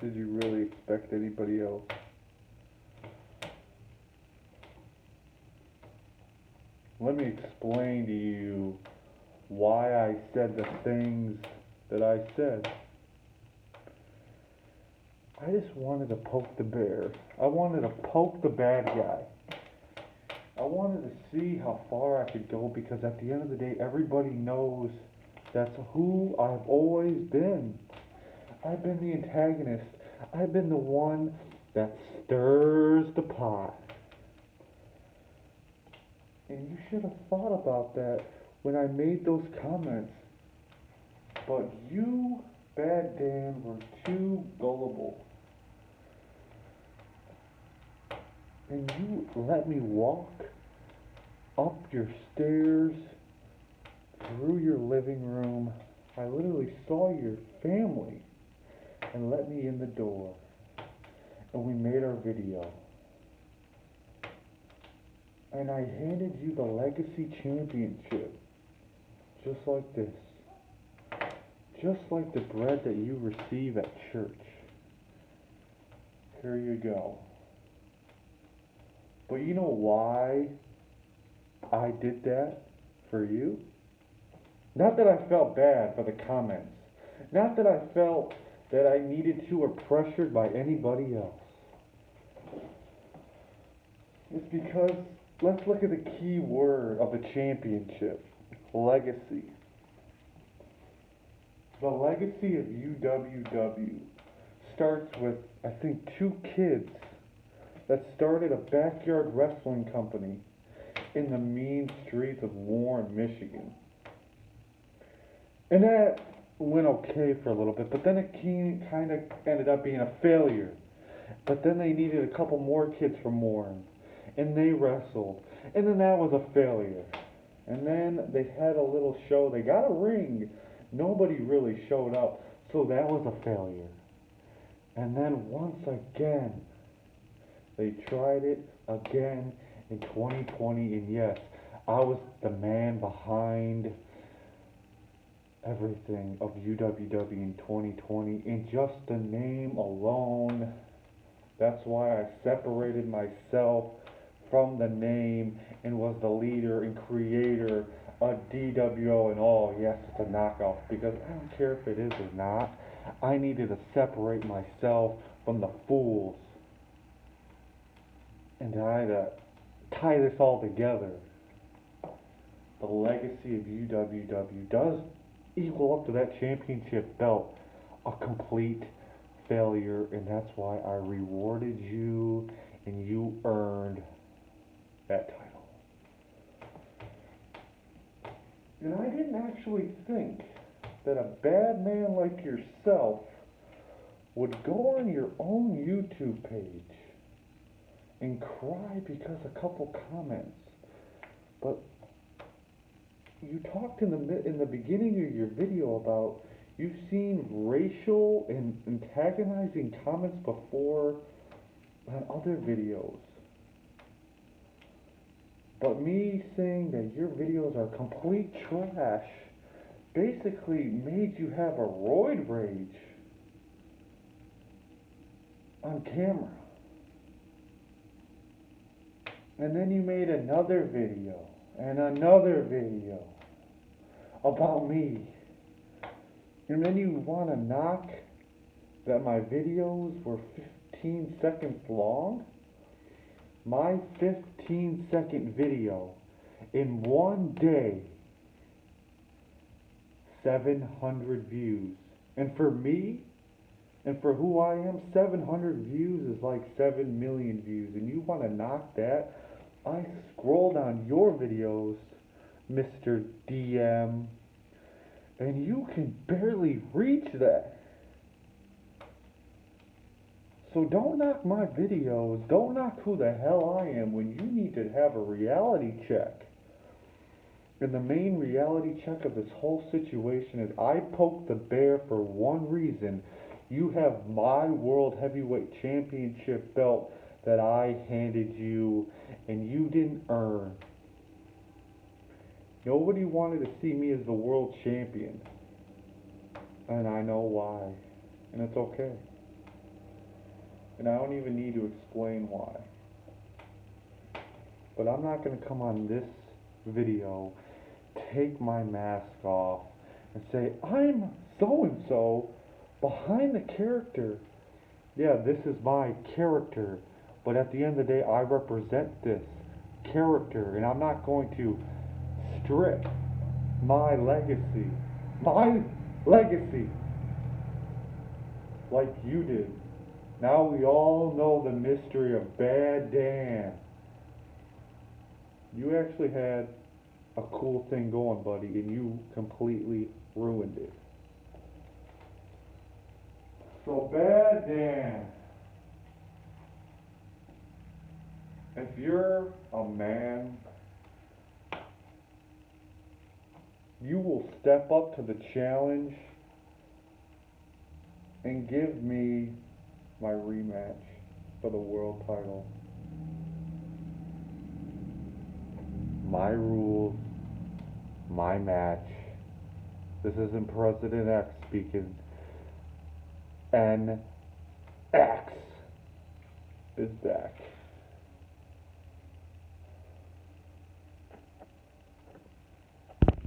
Did you really expect anybody else? Let me explain to you why I said the things that I said. I just wanted to poke the bear. I wanted to poke the bad guy. I wanted to see how far I could go, because at the end of the day, everybody knows that's who I've always been. I've been the antagonist. I've been the one that stirs the pot. And you should have thought about that when I made those comments. But you, Bad Dan, were too gullible. And you let me walk up your stairs, through your living room. I literally saw your family and let me in the door. And we made our video. And I handed you the Legacy Championship. Just like this. Just like the bread that you receive at church. Here you go. But you know why I did that for you? Not that I felt bad for the comments. Not that I felt that I needed to or pressured by anybody else. It's because, let's look at the key word of the championship. Legacy. The legacy of UWW starts with, I think, 2 kids that started a backyard wrestling company in the mean streets of Warren, Michigan. And that went okay for a little bit, but then it kind of ended up being a failure. But then they needed a couple more kids from Warren, and they wrestled, and then that was a failure. And then they had a little show, they got a ring, nobody really showed up, so that was a failure. And then once again, they tried it again in 2020, and yes, I was the man behind everything of UWW in 2020, and just the name alone, that's why I separated myself from the name and was the leader and creator of DWO and all. Yes, it's a knockoff, because I don't care if it is or not. I needed to separate myself from the fools. And I had to tie this all together. The legacy of UWW does equal up to that championship belt a complete failure, and that's why I rewarded you and you earned that title. And I didn't actually think that a bad man like yourself would go on your own YouTube page and cry because a couple comments. But you talked in the beginning of your video about you've seen racial and antagonizing comments before on other videos. But me saying that your videos are complete trash basically made you have a roid rage on camera. And then you made another video and another video about me. And then you want to knock that my videos were 15 seconds long? My 15-second video in one day, 700 views. And for me, and for who I am, 700 views is like 7 million views. And you want to knock that? I scrolled on your videos, Mr. DM, and you can barely reach that. So don't knock my videos, don't knock who the hell I am when you need to have a reality check. And the main reality check of this whole situation is I poked the bear for one reason. You have my World Heavyweight Championship belt that I handed you and you didn't earn. Nobody wanted to see me as the world champion. And I know why. And it's okay. And I don't even need to explain why. But I'm not going to come on this video, take my mask off, and say, I'm so-and-so behind the character. Yeah, this is my character. But at the end of the day, I represent this character. And I'm not going to strip my legacy. My legacy. Like you did. Now we all know the mystery of Bad Dan. You actually had a cool thing going, buddy, and you completely ruined it. So Bad Dan, if you're a man, you will step up to the challenge and give me my rematch for the world title. My rules, my match. This isn't President X speaking. NX is that.